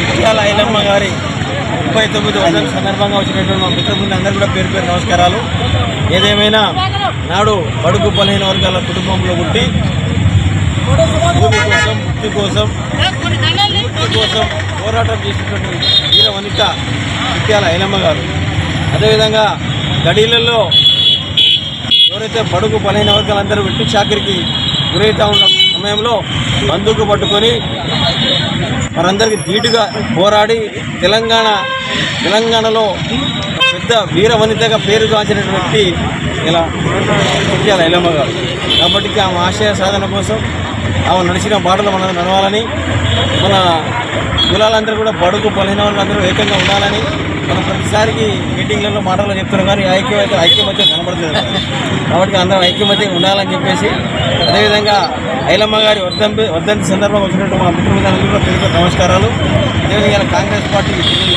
ఇట్యాల ఐలమ్మ గారి 39వ వర్ధంతి సందర్భంగా వచ్చినటువంటి మా మిత్రులందరూ అందరూ కూడా పేరు పేరు నమస్కారాలు. ఏదేమైనా నాడు బడుగు బలహీన వర్గాల కుటుంబంలో పుట్టి భూమి కోసం ముక్తి కోసం పోరాటం చేసినటువంటి వీర వనిత ఇట్యాల ఐలమ్మ గారు. అదేవిధంగా గడీలలో ఎవరైతే బడుగు బలహీన వర్గాలందరూ వెట్టి చాకరికి గురవుతూ ఉన్న సమయంలో బందూకు పట్టుకొని వారందరికీ ధీటుగా పోరాడి తెలంగాణలో పెద్ద వీర వనితగా పేరుగాంచినటువంటి వ్యక్తి ఇలా ఇట్యాల ఐలమ్మ గారు. కాబట్టి ఆమె ఆశయ సాధన కోసం ఆమె నడిచిన బాటలు మనం నడవాలని, మన కులాలందరూ కూడా బడుగు బలహీన వాళ్ళందరూ ఏకంగా ఉండాలని మనం ప్రతిసారికి మీటింగ్లలో మాటల్లో చెప్తున్నాం. కానీ ఐక్యమత్యం కనబడుతుంది. కాబట్టి అందరం ఐక్యమత్యం ఉండాలని చెప్పేసి, అదేవిధంగా ఐలమ్మ గారి వర్ధంతి సందర్భంగా వచ్చినట్టు మా మిత్రులందరూ కూడా పేరు నమస్కారాలు. అదేవిధంగా ఇలా కాంగ్రెస్ పార్టీ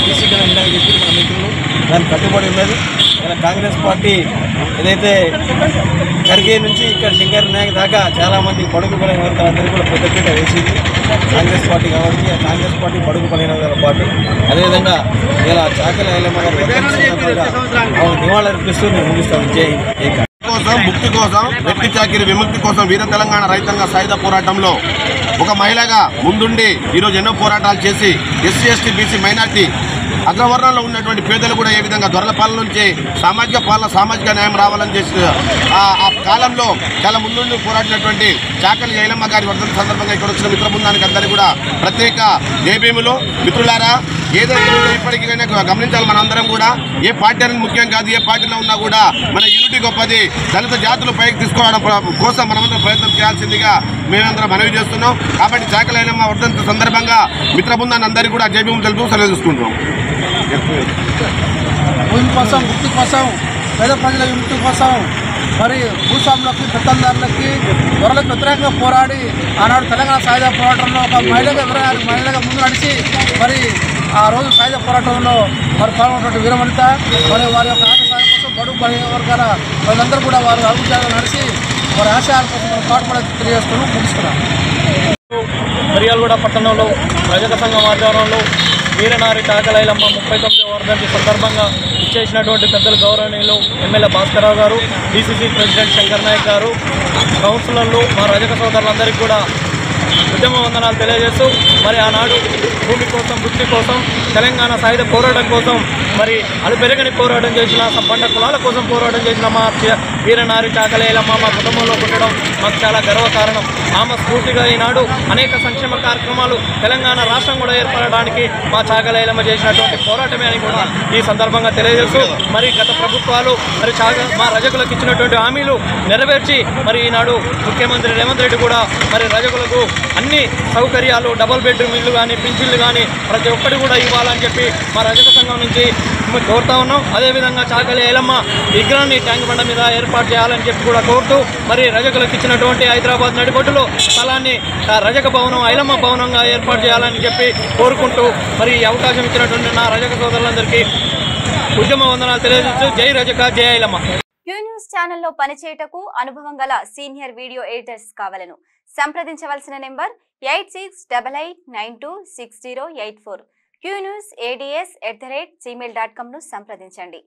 బీసీ కదా ఇందాక చెప్పి మన మిత్రులు దానికి కట్టుబడి ఉన్నది. ఇలా కాంగ్రెస్ పార్టీ ఏదైతే ఖర్గే నుంచి ఇక్కడ శంకర్ నాయక్ దాకా చాలామంది బడుగు బలైన వర్గాలందరూ కూడా పెద్దపీట వేసింది కాంగ్రెస్ పార్టీ. కాబట్టి కాంగ్రెస్ పార్టీ బడుగు బలైన వర్గాల పార్టీ. అదేవిధంగా ఇలా చాకలి ఐలమ్మ గారు నివాళులర్పిస్తూ నేను ముగిస్తాను. జై కోసం ముక్తి కోసం వెట్టి చాకిరి విముక్తి కోసం వీర తెలంగాణ రైతాంగ సాయుధ పోరాటంలో ఒక మహిళగా ముందుండి ఈరోజు ఎన్నో పోరాటాలు చేసి ఎస్సీ ఎస్టీ బీసీ మైనార్టీ అగ్రవర్ణంలో ఉన్నటువంటి పేదలు కూడా ఏ విధంగా దొరల పాలన నుంచి సామాజిక పాలన సామాజిక న్యాయం రావాలని చేసి ఆ కాలంలో చాలా ముందుండి పోరాడినటువంటి చాకలి ఐలమ్మ గారి వర్ధంతి సందర్భంగా ఇక్కడ వచ్చిన మిత్ర బృందానికి అందరికీ కూడా ప్రత్యేక జయభీములు. మిత్రులారా, ఏదైతే ఇప్పటికైనా గమనించాలి, మనందరం కూడా ఏ పార్టీ అనేది ముఖ్యం కాదు. ఏ పార్టీలో ఉన్నా కూడా మన యూనిటీ గొప్పది. దళిత జాతులు పైకి తీసుకోవడం కోసం మనమందరం ప్రయత్నం చేయాల్సిందిగా మేమందరం మనవి చేస్తున్నాం. కాబట్టి చాకలి ఐలమ్మ వర్ధంతి సందర్భంగా మిత్ర బృందాన్ని అందరికీ కూడా జయభీములు తెలుపు సెలవు చూసుకుంటున్నాం. భూమి కోసం ముక్తి కోసం పేద ప్రజల విముక్తి కోసం మరి భూస్వాములకి పెత్తందారులకి దొరలకు వ్యతిరేకంగా పోరాడి ఆనాడు తెలంగాణ సాయుధ పోరాటంలో ఒక మహిళగా ముందు నడిచి మరి ఆ రోజు సాయుధ పోరాటంలో మరి పాల్గొన్నటువంటి వీరవనిత మరి వారి యొక్క ఆశయాల కోసం బడుగు బలహీన వర్గాల వాళ్ళందరూ కూడా వారు అభివృద్ధి నడిచి వారి ఆశయాల కోసం మనం పాటుపడే తెలియజేస్తూ ముగిస్తున్నాం. మిర్యాలగూడ పట్టణంలో రజక సంఘం ఆధ్వర్యంలో వీరనారి చాకలి ఐలమ్మ 39వ వర్ధంతి సందర్భంగా ఇచ్చేసినటువంటి పెద్దలు గౌరవనీయులు ఎమ్మెల్యే భాస్కరరావు గారు, డీసీసీ ప్రెసిడెంట్ శంకర్ నాయక్ గారు, కౌన్సిలర్లు, మా రజక సోదరులందరికీ కూడా ఉద్యమ వందనాలు తెలియజేస్తూ మరి ఆనాడు భూమి కోసం వృత్తి కోసం తెలంగాణ సాయుధ పోరాటం కోసం మరి అలుపెరగని పోరాటం చేసిన సంపన్న కులాల కోసం పోరాటం చేసిన మా వీరనారి చాకలి ఐలమ్మ మా కుటుంబంలో పుట్టడం మాకు చాలా గర్వకారణం. ఆమె స్ఫూర్తిగా ఈనాడు అనేక సంక్షేమ కార్యక్రమాలు తెలంగాణ రాష్ట్రం కూడా ఏర్పడడానికి మా చాకలి ఐలమ్మ చేసినటువంటి పోరాటమే అని కూడా ఈ సందర్భంగా తెలియజేస్తూ మరి గత ప్రభుత్వాలు మరి మా రజకులకు ఇచ్చినటువంటి హామీలు నెరవేర్చి మరి ఈనాడు ముఖ్యమంత్రి రేవంత్ రెడ్డి కూడా మరి రజకులకు అన్ని సౌకర్యాలు డబుల్ బెడ్రూమ్ ఇల్లు కానీ పింఛన్లు కానీ ప్రతి ఒక్కటి కూడా ఇవ్వాలని చెప్పి మా రజక సంఘం నుంచి కోరుతా ఉన్నాం. అదేవిధంగా చాకలి ఐలమ్మ విగ్రహాన్ని ట్యాంక్ బండ మీద ఏర్పాటు చేయాలని చెప్పి కూడా కోరుతూ మరి రజకులకు ఇచ్చినటువంటి హైదరాబాద్ నడిబొడ్డులో స్థలాన్ని రజక భవనం ఐలమ్మ భవనంగా ఏర్పాటు చేయాలని చెప్పి కోరుకుంటూ మరి ఈ అవకాశం ఇచ్చినటువంటి నా రజక సోదరులందరికీ ఉద్యమ వందనాలు తెలియజేస్తూ జై రజక జై ఐలమ్మ. క్యూ న్యూస్ ఛానల్లో పనిచేయటకు అనుభవం గల సీనియర్ వీడియో ఎడిటర్స్ కావాలను సంప్రదించవలసిన నెంబర్ 8688926084. qnews@gmail.com ను సంప్రదించండి.